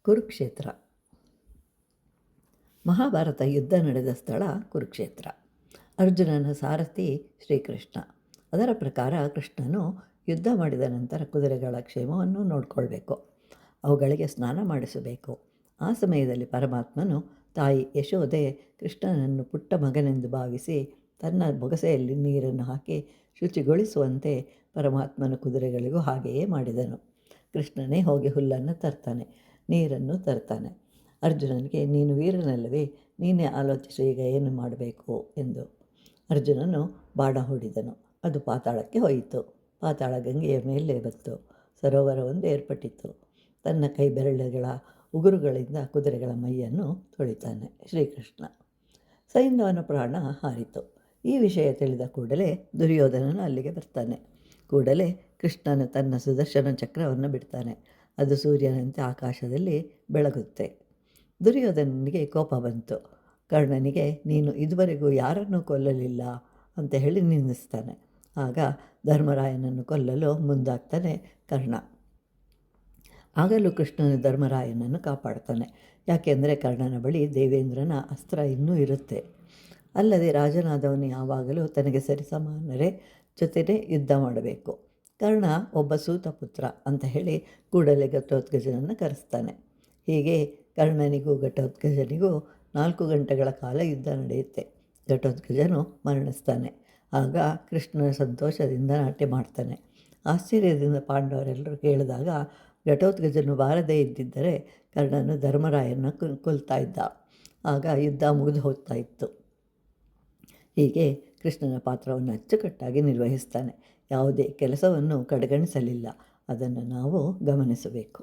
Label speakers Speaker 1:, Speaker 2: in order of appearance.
Speaker 1: ಕುರುಕ್ಷೇತ್ರ. ಮಹಾಭಾರತ ಯುದ್ಧ ನಡೆದ ಸ್ಥಳ ಕುರುಕ್ಷೇತ್ರ. ಅರ್ಜುನನ ಸಾರಥಿ ಶ್ರೀಕೃಷ್ಣ. ಅದರ ಪ್ರಕಾರ ಕೃಷ್ಣನು ಯುದ್ಧ ಮಾಡಿದ ನಂತರ ಕುದುರೆಗಳ ಕ್ಷೇಮವನ್ನು ನೋಡಿಕೊಳ್ಬೇಕು, ಅವುಗಳಿಗೆ ಸ್ನಾನ ಮಾಡಿಸಬೇಕು. ಆ ಸಮಯದಲ್ಲಿ ಪರಮಾತ್ಮನು ತಾಯಿ ಯಶೋದೆ ಕೃಷ್ಣನನ್ನು ಪುಟ್ಟ ಮಗನೆಂದು ಭಾವಿಸಿ ತನ್ನ ಬೊಗಸೆಯಲ್ಲಿ ನೀರನ್ನು ಹಾಕಿ ಶುಚಿಗೊಳಿಸುವಂತೆ ಪರಮಾತ್ಮನ ಕುದುರೆಗಳಿಗೂ ಹಾಗೆಯೇ ಮಾಡಿದನು. ಕೃಷ್ಣನೇ ಹೋಗಿ ಹುಲ್ಲನ್ನು ತರ್ತಾನೆ, ನೀರನ್ನು ತರ್ತಾನೆ. ಅರ್ಜುನನಿಗೆ, ನೀನು ವೀರನಲ್ಲವೇ, ನೀನೇ ಆಲೋಚಿಸಿ ಈಗ ಏನು ಮಾಡಬೇಕು ಎಂದು. ಅರ್ಜುನನು ಬಾಣ ಹೂಡಿದನು. ಅದು ಪಾತಾಳಕ್ಕೆ ಹೋಯಿತು. ಪಾತಾಳ ಗಂಗೆಯ ಮೇಲೆ ಬಂತು. ಸರೋವರವೊಂದು ಏರ್ಪಟ್ಟಿತು. ತನ್ನ ಕೈ ಬೆರಳುಗಳ ಉಗುರುಗಳಿಂದ ಕುದುರೆಗಳ ಮೈಯನ್ನು ತೊಳಿತಾನೆ ಶ್ರೀಕೃಷ್ಣ. ಸೈಂಧವನ ಪ್ರಾಣ ಹಾರಿತು. ಈ ವಿಷಯ ತಿಳಿದ ಕೂಡಲೇ ದುರ್ಯೋಧನನು ಅಲ್ಲಿಗೆ ಬರ್ತಾನೆ. ಕೂಡಲೇ ಕೃಷ್ಣನು ತನ್ನ ಸುದರ್ಶನ ಚಕ್ರವನ್ನು ಬಿಡ್ತಾನೆ. ಅದು ಸೂರ್ಯನಂತೆ ಆಕಾಶದಲ್ಲಿ ಬೆಳಗುತ್ತೆ. ದುರ್ಯೋಧನನಿಗೆ ಕೋಪ ಬಂತು. ಕರ್ಣನಿಗೆ, ನೀನು ಇದುವರೆಗೂ ಯಾರನ್ನೂ ಕೊಲ್ಲಲಿಲ್ಲ ಅಂತ ಹೇಳಿ ನಿಂದಿಸ್ತಾನೆ. ಆಗ ಧರ್ಮರಾಯನನ್ನು ಕೊಲ್ಲಲು ಮುಂದಾಗ್ತಾನೆ ಕರ್ಣ. ಆಗಲೂ ಕೃಷ್ಣನು ಧರ್ಮರಾಯನನ್ನು ಕಾಪಾಡ್ತಾನೆ. ಯಾಕೆಂದರೆ ಕರ್ಣನ ಬಳಿ ದೇವೇಂದ್ರನ ಅಸ್ತ್ರ ಇನ್ನೂ ಇರುತ್ತೆ. ಅಲ್ಲದೆ ರಾಜನಾದವನು ಯಾವಾಗಲೂ ತನಗೆ ಸರಿಸಮಾನರೇ ಜೊತೆನೇ ಯುದ್ಧ ಮಾಡಬೇಕು. ಕರ್ಣ ಒಬ್ಬ ಸೂತ ಪುತ್ರ ಅಂತ ಹೇಳಿ ಕೂಡಲೇ ಘಟೋತ್ಕಚನನ್ನು ಕರೆಸ್ತಾನೆ. ಹೀಗೆ ಕರ್ಣನಿಗೂ ಘಟೋತ್ಕಚನಿಗೂ 4 ಗಂಟೆಗಳ ಕಾಲ ಯುದ್ಧ ನಡೆಯುತ್ತೆ. ಘಟೋತ್ಕಚನು ಮರಣಿಸ್ತಾನೆ. ಆಗ ಕೃಷ್ಣನ ಸಂತೋಷದಿಂದ ನಾಟ್ಯ ಮಾಡ್ತಾನೆ. ಆಶ್ಚರ್ಯದಿಂದ ಪಾಂಡವರೆಲ್ಲರೂ ಕೇಳಿದಾಗ ಘಟೋತ್ಕಚನು ಬಾರದೇ ಇದ್ದಿದ್ದರೆ ಕರ್ಣನು ಧರ್ಮರಾಯನ ಕೊಲ್ತಾ ಇದ್ದ. ಆಗ ಯುದ್ಧ ಮುಗಿದು ಹೋಗ್ತಾ ಇತ್ತು. ಹೀಗೆ ಕೃಷ್ಣನ ಪಾತ್ರವನ್ನು ಅಚ್ಚುಕಟ್ಟಾಗಿ ನಿರ್ವಹಿಸ್ತಾನೆ. ಯಾವುದೇ ಕೆಲಸವನ್ನು ಕಡೆಗಣಿಸಲಿಲ್ಲ. ಅದನ್ನು ನಾವು ಗಮನಿಸಬೇಕು.